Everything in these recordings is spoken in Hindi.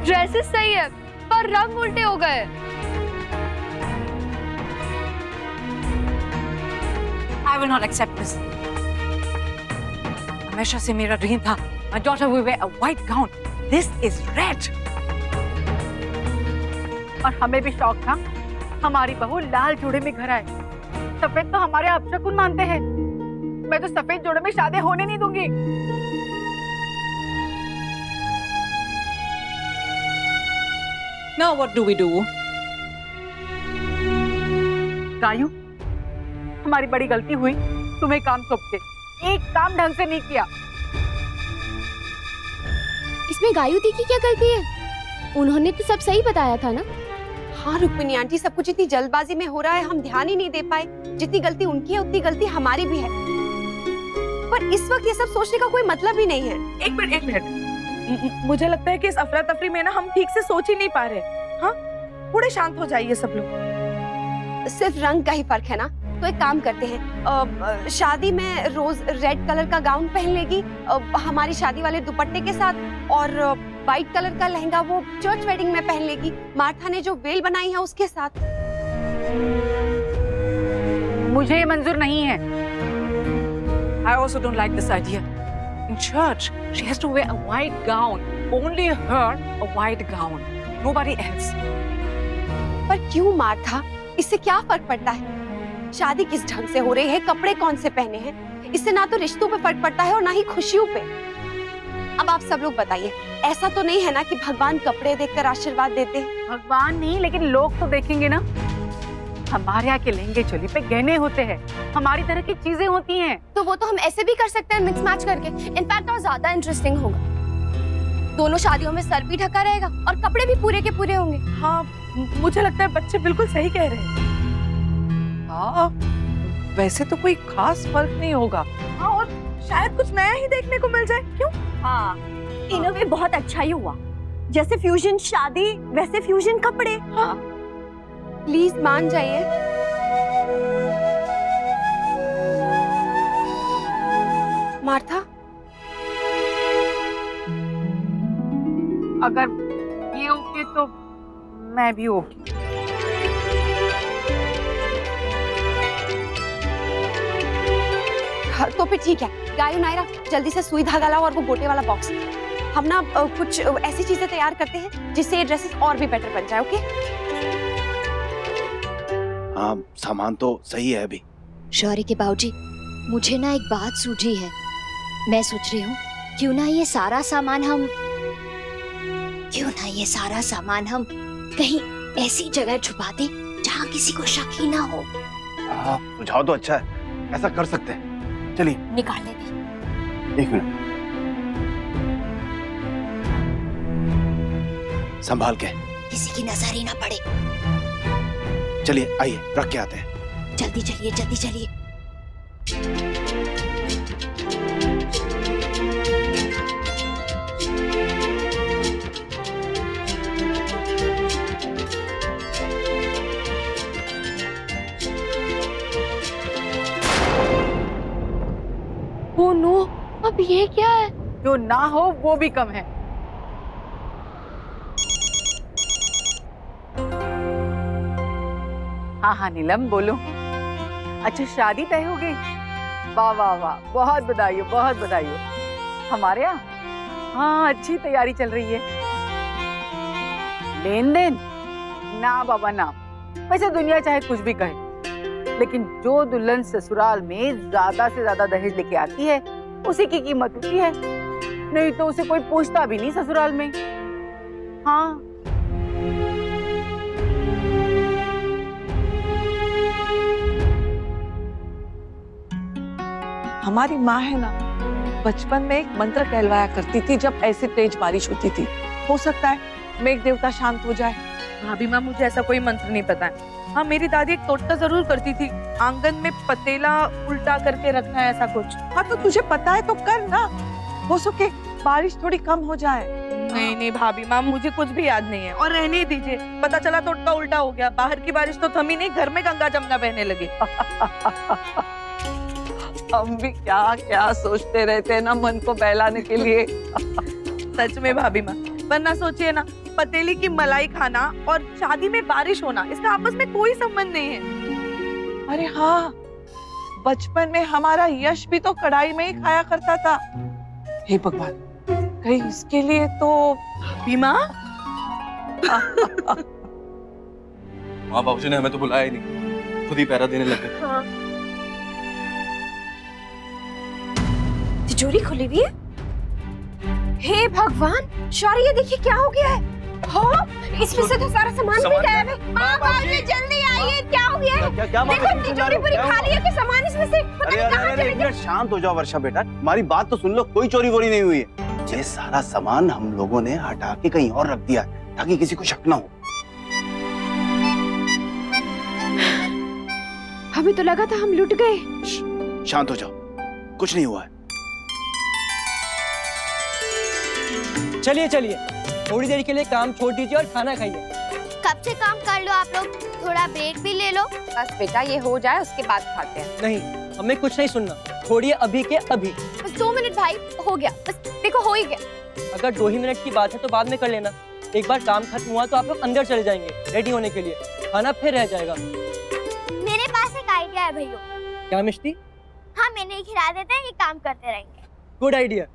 ड्रेसेस सही है पर रंग उल्टे हो गए। I will not accept this. हमेशा से मेरा ड्रीम था my daughter will wear a white gown. This is red. और हमें भी शौक था हमारी बहू लाल जोड़े में घर आए। सफेद तो हमारे अपशकुन मानते हैं। मैं तो सफेद जोड़े में शादी होने नहीं दूंगी। Now what do we do? Gayu, हमारी बड़ी गलती हुई तुम्हें काम सौंप के। एक काम ढंग से नहीं किया। इसमें गायू दी की क्या गलती है? उन्होंने तो सब सही बताया था ना। हाँ रुक्मिणी आंटी, सब कुछ इतनी जल्दबाजी में हो रहा है, हम ध्यान ही नहीं दे पाए। जितनी गलती उनकी है उतनी गलती हमारी भी है, पर इस वक्त ये सब सोचने का कोई मतलब ही नहीं है। एक मिनट, मुझे लगता है कि इस अफरा तफरी में ना हम ठीक से सोच ही नहीं पा रहे। हाँ, थोड़े शांत हो जाइए सब लोग। सिर्फ रंग का ही फर्क है ना, तो एक काम करते हैं, शादी में रोज रेड कलर का गाउन पहन लेगी हमारी शादी वाले दुपट्टे के साथ, और व्हाइट कलर का लहंगा वो चर्च वेडिंग में पहन लेगी मार्था ने जो वेल बनाई है उसके साथ। मुझे ये मंजूर नहीं है। I also don't like this idea. In church, she has to wear a white gown. Only her, a white gown. Nobody else. पर क्यों मार्था? इससे क्या फर्क पड़ता है? शादी किस ढंग से हो रही है, कपड़े कौन से पहने हैं, इससे ना तो रिश्तों पे फर्क पड़ता है और ना ही खुशियों पे। अब आप सब लोग बताइए, ऐसा तो नहीं है ना कि भगवान कपड़े देखकर आशीर्वाद देते हैं? भगवान नहीं, लेकिन लोग तो देखेंगे ना। हमारे यहाँ के लहंगे चोली पे गहने होते हैं, हमारी तरह की चीजें होती हैं। तो वो तो हम ऐसे भी कर सकते हैं, मिक्स मैच करके। इनफैक्ट और ज्यादा इंटरेस्टिंग होगा। दोनों शादियों में सर भी ढका रहेगा और कपड़े भी पूरे के पूरे होंगे। हाँ, मुझे लगता है बच्चे बिल्कुल सही कह रहे हैं। हाँ, वैसे तो कोई खास फर्क नहीं होगा। हाँ, और शायद कुछ नया ही देखने को मिल जाए। क्यों? हाँ, इन अ वे बहुत अच्छा ही हुआ। जैसे फ्यूजन शादी वैसे फ्यूजन कपड़े। हाँ, प्लीज मान जाइए। मार्था, अगर ये ओके तो मैं भी ओके। तो फिर ठीक है। गायू नायरा, जल्दी से सुई धागा लाओ और वो गोटे वाला बॉक्स। हम ना कुछ ऐसी चीजें तैयार करते हैं जिससे ये ड्रेसेस और भी बेटर बन जाए। ओके? हाँ, सामान तो सही है अभी। शौर्य के बाबूजी, मुझे ना एक बात सूझी है। मैं सोच रही हूँ क्यों ना ये सारा सामान हम कहीं ऐसी जगह छुपा दें जहाँ किसी को शक ही ना हो। हाँ, सुझाव तो अच्छा है, ऐसा कर सकते हैं। चलिए निकाल लेते। एक मिनट, संभाल के, किसी की नजर ही ना पड़े। चलिए आइए, रख के आते हैं। जल्दी चलिए, जल्दी चलिए। ओह नो, अब ये क्या है? जो ना हो वो भी कम है। हाँ हाँ नीलम, बोलो। अच्छा, शादी तय हो गई? वाह वाह वाह, बहुत बधाई हो, बहुत बधाई हो। हमारे यहाँ हाँ अच्छी तैयारी चल रही है। लेन देन ना बाबा ना। वैसे दुनिया चाहे कुछ भी कहे, लेकिन जो दुल्हन ससुराल में ज्यादा से ज्यादा दहेज लेके आती है उसी की कीमत होती है, नहीं तो उसे कोई पूछता भी नहीं ससुराल में। हाँ, हमारी माँ है ना, बचपन में एक मंत्र कहलवाया करती थी जब ऐसी तेज बारिश होती थी। हो सकता है मेघ देवता शांत हो जाए। भाभी माँ, मुझे ऐसा कोई मंत्र नहीं पता है। हाँ, मेरी दादी एक टोटका जरूर करती थी, आंगन में पतेला उल्टा करके रखना है, ऐसा कुछ। हाँ, तो तुझे पता है तो कर ना, हो सके बारिश थोड़ी कम हो जाए। नहीं नहीं भाभी माँ, मुझे कुछ भी याद नहीं है, और रहने दीजिए। पता चला टोटका उल्टा हो गया, बाहर की बारिश तो थमी नहीं, घर में गंगा जमुना बहने लगी। हम भी क्या क्या सोचते रहते हैं ना मन को बहलाने के लिए। सच में भाभी माँ, वरना सोचिए ना, पतीली की मलाई खाना और शादी में बारिश होना, इसका आपस में कोई संबंध नहीं है। अरे हाँ, बचपन में हमारा यश भी तो कढ़ाई में ही खाया करता था। हे भगवान, कहीं इसके लिए तो बीमा माँ बाबूजी ने हमें तो बुलाया ही नहीं, खुद ही पैरा देने लग गए। हाँ। तिजोरी खुली हुई है। हे भगवान, शौर्य ये देखिए क्या हो गया है। हाँ, इसमें से तो सारा सामान भी गायब है। माँ बाबूजी जल्दी आइए, क्या हो गया है? क्या बात देखो है? तिजोरी पूरी खाली है, फिर सामान इसमें से पता नहीं कहाँ चले अरे शांत हो जाओ वर्षा बेटा, हमारी बात तो सुन लो, कोई चोरी वोरी नहीं हुई है। ये सारा सामान हम लोगों ने हटा के कहीं और रख दिया है ताकि किसी को शक ना हो। हमें तो लगा था हम लुट गए। शांत हो जाओ, कुछ नहीं हुआ है। चलिए चलिए, थोड़ी देर के लिए काम छोड़ दीजिए और खाना खाइए। कब से काम कर लो आप लोग, थोड़ा ब्रेक भी ले लो। बस बेटा ये हो जाए उसके बाद खाते हैं। नहीं, हमें कुछ नहीं सुनना, छोड़िए अभी के अभी। बस 2 मिनट भाई, हो गया, बस देखो हो ही गया। अगर 2 ही मिनट की बात है तो बाद में कर लेना। एक बार काम खत्म हुआ तो आप लोग अंदर चले जाएंगे रेडी होने के लिए, खाना फिर रह जाएगा। मेरे पास एक आइडिया है भैया। क्या मिष्टी? हाँ, मैंने ही खिला देते हैं, ये काम करते रहेंगे। Good idea.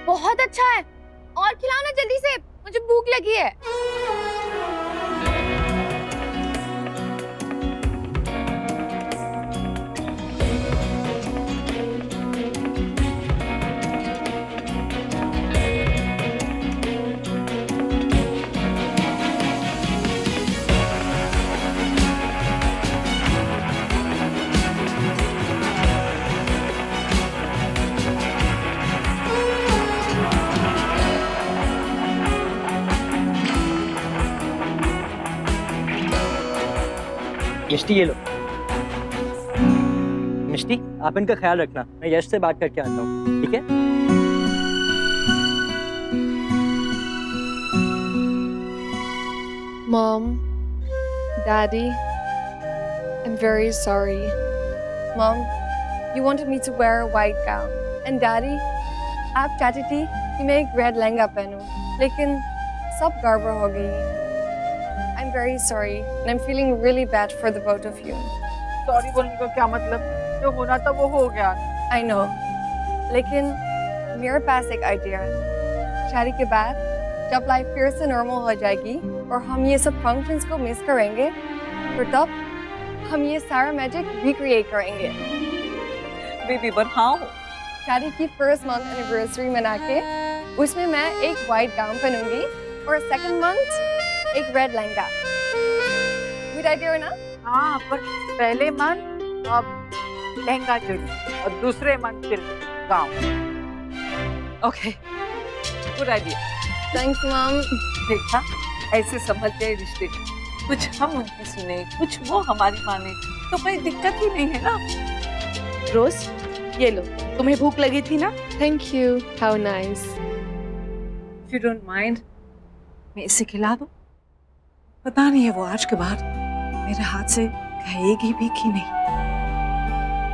बहुत अच्छा है, और खिलाओ ना जल्दी से, मुझे भूख लगी है। मिष्टी ये लो। मिष्टी, आप इनका ख्याल रखना, मैं यश से बात करके आता हूँ, ठीक है? Mom, Daddy, I'm very sorry. Mom, you wanted me to wear a white gown, and Daddy, आप चाहती थी कि मैं एक रेड लहंगा पहनूं, लेकिन सब गड़बड़ हो गई। I'm very sorry, and I'm feeling really bad for the both of you. Sorry बोलने का क्या मतलब, जो होना था वो हो गया। I know, लेकिन मेरे पास एक आइडिया है। शादी के बाद जब लाइफ फिर से नॉर्मल हो जाएगी और हम ये सब फंक्शंस को मिस करेंगे, तो तब हम ये सारा मैजिक रिक्रिएट करेंगे। Baby but how? शादी की फर्स्ट मंथ एनिवर्सरी मना के उसमें मैं एक वाइट गाउन पहनूंगी और सेकंड मंथ एक रेड लहंगा। गुड आइडिया ना? हाँ, पर पहले मन अब लहंगा चुनी और दूसरे मन फिर gown. Okay, good idea. Thanks mom. देखा, ऐसे समझते हैं रिश्ते, कुछ हम उनकी सुने, कुछ वो हमारी माने, तो कोई दिक्कत ही नहीं है ना। रोज, ये लो, तुम्हें भूख लगी थी ना? Thank you, how nice. If you don't mind, मैं इसे खिला दूं? पता नहीं है वो आज के बाद मेरे हाथ से खाएगी भी कि नहीं।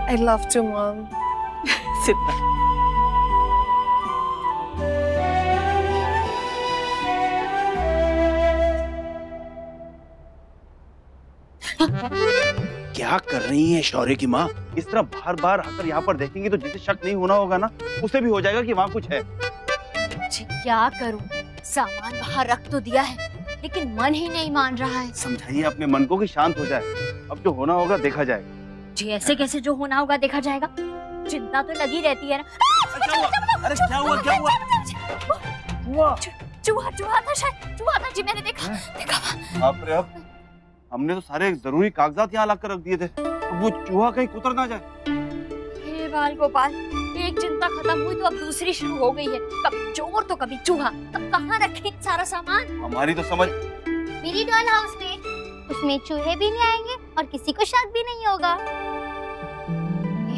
I love to, Mom. Sit back. क्या कर रही है शौर्य की माँ? इस तरह बार बार आकर यहाँ पर देखेंगी तो जिसे शक नहीं होना होगा ना, उसे भी हो जाएगा कि वहाँ कुछ है। क्या करूं? सामान बाहर रख तो दिया है, लेकिन मन ही नहीं मान रहा है। समझाइए अपने मन को कि शांत हो जाए, अब जो होना होगा देखा जाएगा। जी ऐसे कैसे जो होना होगा देखा जाएगा? चिंता तो लगी रहती है ना। अरे क्या हुआ? क्या हुआ? चूहा था शायद, चूहा था जी, मैंने देखा। बाप रे, अब हमने तो सारे जरूरी कागजात यहाँ लाकर रख दिए थे, तो वो चूहा कहीं कुतर ना जाए। हे बाल गोपाल, एक चिंता खत्म हुई तो अब दूसरी शुरू हो गई है। कभी चोर तो कभी चूहा, अब कहाँ रखें सारा सामान? हमारी तो समझ। मेरी डॉल हाउस में, उसमें चूहे भी नहीं आएंगे और किसी को शक भी नहीं होगा।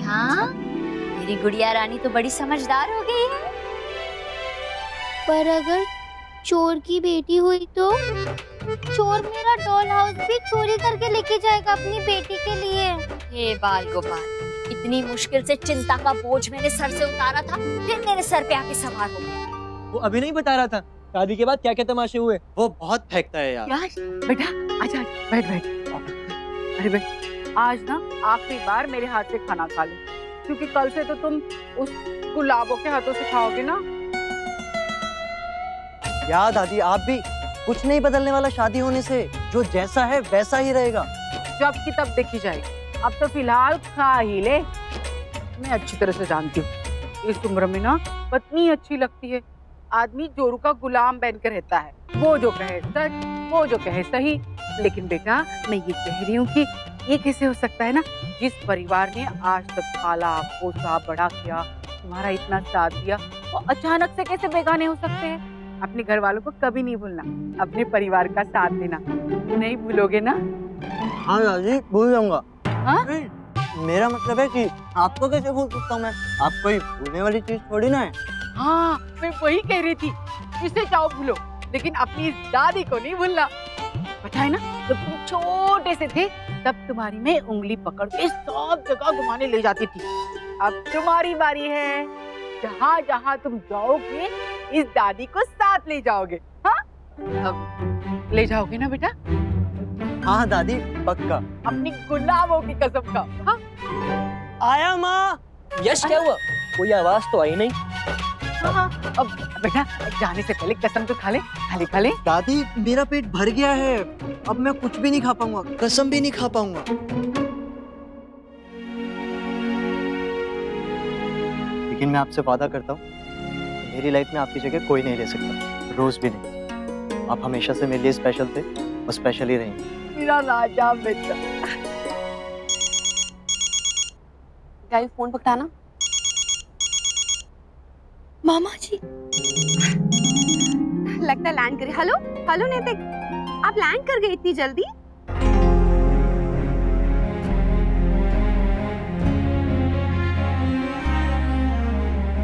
हाँ, मेरी गुड़िया रानी तो बड़ी समझदार हो गई है। पर अगर चोर की बेटी हुई तो? चोर मेरा डॉल हाउस भी चोरी करके लेके जाएगा अपनी बेटी के लिए। हे बाल गोपाल, इतनी मुश्किल से चिंता का बोझ मैंने सर से उतारा था, फिर मेरे सर पे आके सवार हो गया। वो अभी नहीं बता रहा था शादी के बाद क्या क्या तमाशे हुए। वो बहुत फेंकता है यार। यश बेटा आजा, बैठ बैठ। अरे बेटा, आज ना आखिरी बार मेरे हाथ से खाना खा लो, क्योंकि कल से तो तुम उस गुलाबों के हाथों से खाओगे ना। यार दादी, आप भी कुछ नहीं बदलने वाला शादी होने से, जो जैसा है वैसा ही रहेगा। जब की तब देखी जाएगी, अब तो फिलहाल खा ही ले। मैं अच्छी तरह से जानती हूँ इस उम्र में ना पत्नी अच्छी लगती है, आदमी जोरू का गुलाम बनकर रहता है, वो जो कहे सच, वो जो कहे सही। लेकिन बेटा मैं ये कह रही हूँ कि ये कैसे हो सकता है ना, जिस परिवार ने आज तक पाला पोसा बड़ा किया, तुम्हारा इतना साथ दिया, वो अचानक से कैसे बेगाने हो सकते हैं। अपने घर वालों को कभी नहीं भूलना, अपने परिवार का साथ देना। नहीं भूलोगे ना? हाँ दादी, भूल जाऊंगा। हाँ? मेरा मतलब है कि आपको कैसे भूल सकता हूँ मैं? आप कोई भूलने वाली चीज थोड़ी ना है। हाँ मैं वही कह रही थी, इसे चाहो भूलो, लेकिन अपनी दादी को नहीं भूलना। पता है ना, जब तुम छोटे से थे तब तुम्हारी मैं उंगली पकड़ के सब जगह घुमाने ले जाती थी। अब तुम्हारी बारी है, जहाँ जहाँ तुम जाओगे इस दादी को साथ ले जाओगे। हाँ, अब ले जाओगे ना बेटा? हाँ दादी, पक्का। अपनी गुलाबों की कसम का। हाँ? आया माँ। यश क्या हुआ? कोई आवाज तो आई नहीं। हाँ, अब बेटा जाने से पहले कसम तो खा ले, खा ले। दादी मेरा पेट भर गया है, अब मैं कुछ भी नहीं खा पाऊंगा, कसम भी नहीं खा पाऊंगा। लेकिन मैं आपसे वादा करता हूँ, मेरी लाइफ में आपकी जगह कोई नहीं ले सकता, रोज भी नहीं। आप हमेशा से मेरे लिए स्पेशल थे और स्पेशल ही रहेंगे। मेरा राजा बेटा। क्या फोन पकड़ाना? मामा जी लगता है लैंड करे। हेलो हेलो नैतिक, आप लैंड कर गए इतनी जल्दी?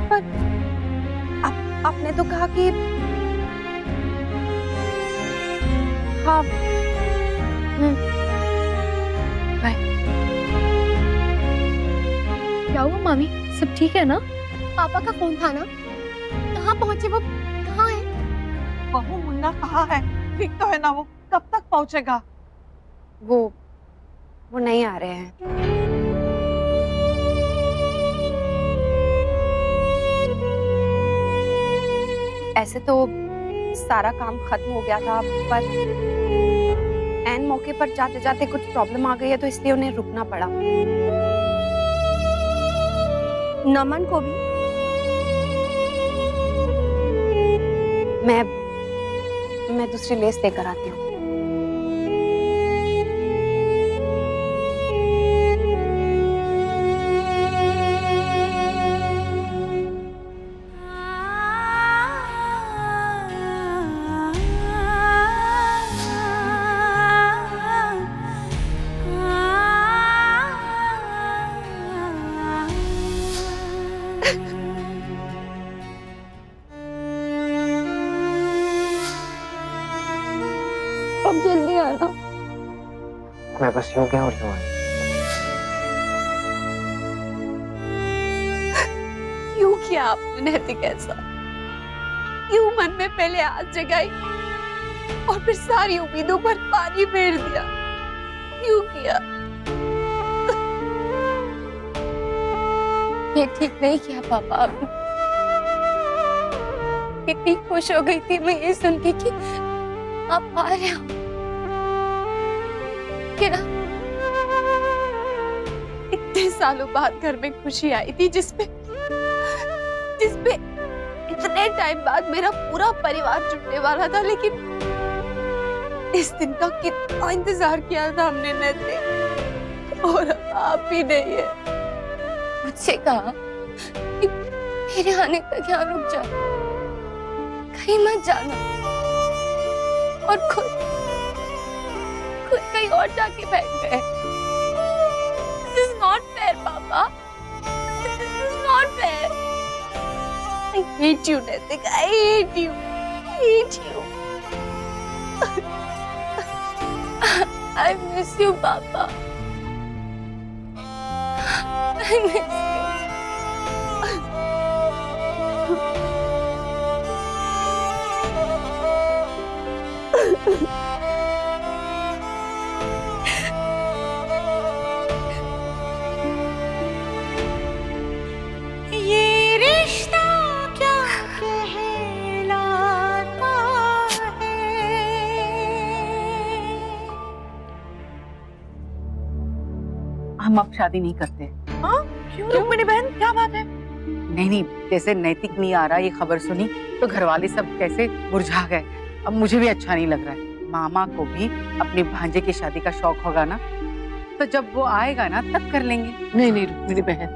पर आपने तो कहा कि हाँ। बाय। क्या हुआ मामी, सब ठीक है ना? पापा का फोन था ना, कहाँ पहुँचे वो, कहाँ है? बहू मुन्ना कहाँ है? ठीक तो है ना वो? कब तक पहुँचेगा? वो नहीं आ रहे हैं। ऐसे तो सारा काम खत्म हो गया था, पर एन मौके पर जाते जाते कुछ प्रॉब्लम आ गई है, तो इसलिए उन्हें रुकना पड़ा। नमन को भी मैं दूसरी लेस लेकर आती हूँ। अब जल्दी आना। मैं बस यूं क्या और यूं आया। क्यों किया आपने नैतिक ऐसा? क्यों मन में पहले आग जगाई और फिर सारी उम्मीदों पर पानी फेर दिया? क्यों किया? ये ठीक नहीं किया पापा। आपने कितनी खुश हो गई थी मैं ये सुन के कि आप आ रहे हो। इतने सालों बाद घर में खुशी आई थी, जिसपे इतने टाइम बाद मेरा पूरा परिवार जुटने वाला था, लेकिन इस दिन का कितना इंतजार किया था हमने नैतिक, और आप ही नहीं है। मुझसे कहा कि मेरे आने तक यहाँ रुक जा, कहीं मत जाना, और खुद कहीं और जाके बैठ गए। This is not fair, पापा। This is not fair. I hate you, नैतिक। I hate you. I hate you. I miss you, Papa. I miss you. ये रिश्ता क्या कहलाता है। हम अब शादी नहीं करते। हाँ? क्यों मेरी बहन, क्या बात है? नहीं, जैसे नैतिक नहीं आ रहा ये खबर सुनी तो घर वाले सब कैसे मुरझा गए। अब मुझे भी अच्छा नहीं लग रहा है। मामा को भी अपने भांजे की शादी का शौक होगा ना, तो जब वो आएगा ना तब कर लेंगे। नहीं रुक्मिणी बहन,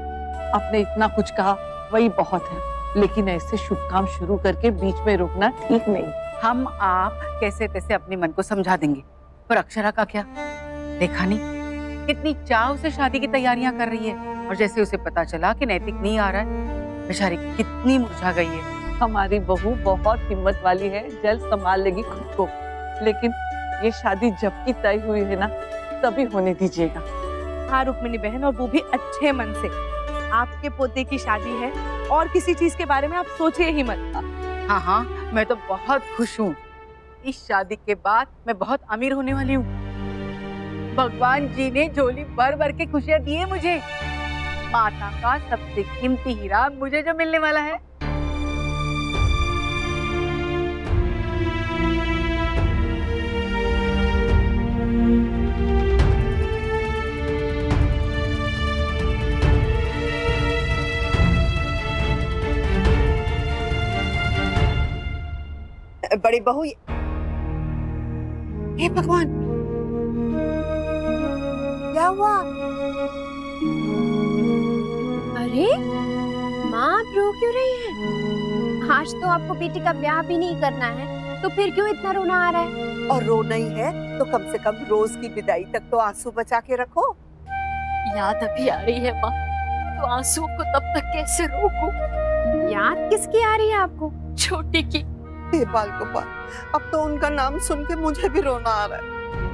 आपने इतना कुछ कहा वही बहुत है, लेकिन ऐसे शुभ काम शुरू करके बीच में रुकना ठीक नहीं। हम आप कैसे तैसे अपने मन को समझा देंगे, पर अक्षरा का क्या? देखा नहीं कितनी चाव से शादी की तैयारियां कर रही है, और जैसे उसे पता चला कि नैतिक नहीं आ रहा है, बेचारी कितनी मुरझा गई है। हमारी बहू बहुत हिम्मत वाली है, जल्द संभाल लेगी खुद को, लेकिन ये शादी जब की तय हुई है ना तभी होने दीजिएगा। हाँ रुक्मिणी बहन, और वो भी अच्छे मन से। आपके पोते की शादी है और किसी चीज के बारे में आप सोचिए ही मत। हाँ, मैं तो बहुत खुश हूँ। इस शादी के बाद मैं बहुत अमीर होने वाली हूँ। भगवान जी ने झोली भर भर के खुशियाँ दी है मुझे। माता का सबसे कीमती हीरा मुझे जो मिलने वाला है। बड़ी बहू, हे भगवान, क्या हुआ? अरे माँ, आप रो क्यों रही हैं? आज तो आपको बेटी का ब्याह भी नहीं करना है, तो फिर क्यों इतना रोना आ रहा है? और रोना ही है तो कम से कम रोज की विदाई तक तो आंसू बचा के रखो। याद अभी आ रही है माँ, तो आंसू को तब तक कैसे रोकूं? याद किसकी आ रही है आपको? छोटी की। हे बाल गोपाल, अब तो उनका नाम सुन के मुझे भी रोना आ रहा है।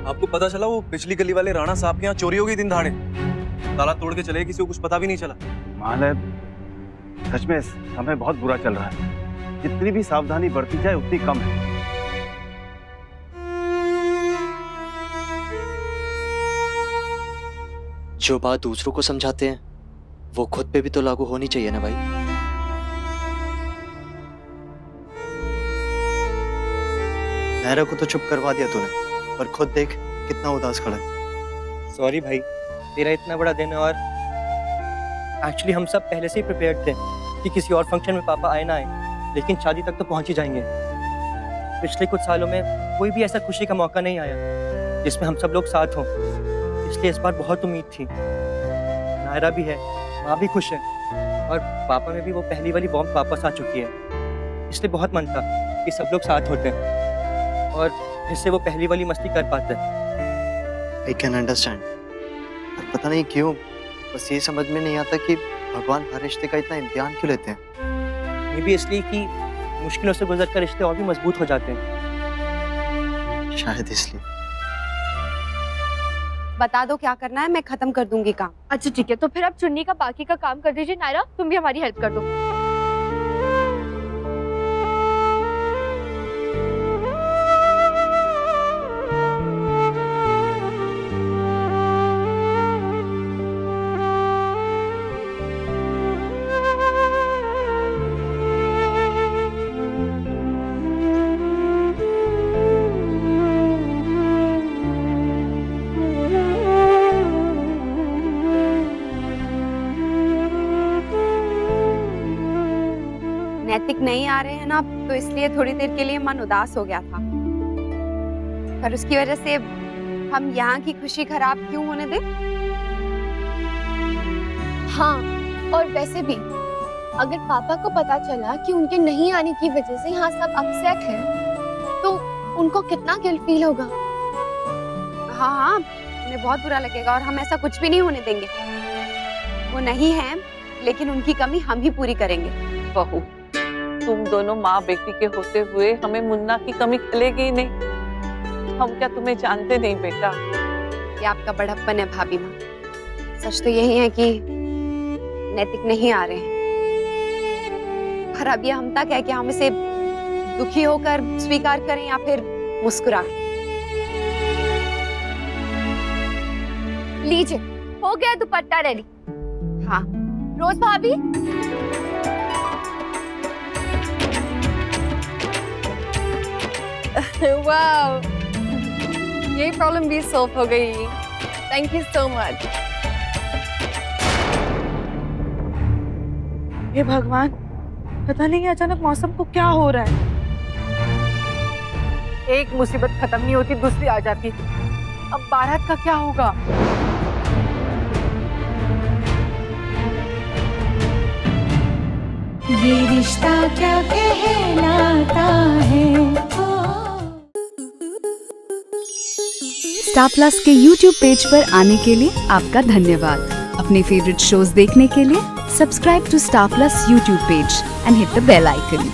आपको पता चला वो पिछली गली वाले राणा साहब के यहाँ चोरी हो गई दिन दहाड़े? ताला तोड़ के चले, किसी को कुछ पता भी नहीं चला। मालय, सच में समय बहुत बुरा चल रहा है। जितनी भी सावधानी बरती जाए उतनी कम है। जो बात दूसरों को समझाते हैं वो खुद पे भी तो लागू होनी चाहिए ना भाई। नहरा को तो चुप करवा दिया तूने, पर खुद देख कितना उदास खड़ा है। सॉरी भाई, तेरा इतना बड़ा दिन है, और एक्चुअली हम सब पहले से ही प्रिपेयर्ड थे कि किसी और फंक्शन में पापा आए ना आए, लेकिन शादी तक तो पहुंच ही जाएंगे। पिछले कुछ सालों में कोई भी ऐसा खुशी का मौका नहीं आया जिसमें हम सब लोग साथ हों, इसलिए इस बार बहुत उम्मीद थी। नायरा भी है, माँ भी खुश है, और पापा में भी वो पहली वाली बॉम्ब वापस आ चुकी है, इसलिए बहुत मन था कि सब लोग साथ होते हैं और जिससे वो पहली वाली मस्ती कर पाते हैं। I can understand, पर पता नहीं क्यों बस ये समझ में नहीं आता कि भगवान हर रिश्ते का इतना इम्तिहान क्यों लेते हैं। ये भी इसलिए कि मुश्किलों से गुजरकर रिश्ते और भी मजबूत हो जाते हैं। शायद इसलिए। बता दो क्या करना है, मैं खत्म कर दूंगी काम। अच्छा ठीक है, तो फिर आप चुन्नी का बाकी का काम कर दीजिए। नायरा, तुम भी हमारी हेल्प कर दो। नैतिक नहीं आ रहे हैं ना, तो इसलिए थोड़ी देर के लिए मन उदास हो गया था, पर उसकी वजह से हम यहाँ की खुशी खराब क्यों होने दें? हाँ, और वैसे भी अगर पापा को पता चला कि उनके नहीं आने की वजह से यहाँ सब अपसेट हैं, तो उनको कितना गिल्ट फील होगा। हाँ, उन्हें बहुत बुरा लगेगा, और हम ऐसा कुछ भी नहीं होने देंगे। वो नहीं है, लेकिन उनकी कमी हम ही पूरी करेंगे। बहू, तुम दोनों माँ बेटी के होते हुए हमें मुन्ना की कमी खलेगी ही नहीं। हम क्या तुम्हें जानते नहीं बेटा? ये आपका बड़प्पन है भाभी माँ। सच तो यही है कि नैतिक नहीं आ रहे हैं, पर अब ये हम तक है कि हम इसे दुखी होकर स्वीकार करें या फिर मुस्कुरा। लीजिए, हो गया दुपट्टा रेडी। हाँ रोज भाभी, वाओ, ये प्रॉब्लम भी सॉल्व हो गई। Thank you so much. हे भगवान, पता नहीं अचानक मौसम को क्या हो रहा है। एक मुसीबत खत्म नहीं होती दूसरी आ जाती। अब बारात का क्या होगा? ये रिश्ता क्या कहलाता है। स्टार प्लस के YouTube पेज पर आने के लिए आपका धन्यवाद। अपने फेवरेट शोज देखने के लिए subscribe to Star Plus YouTube page and hit the bell icon.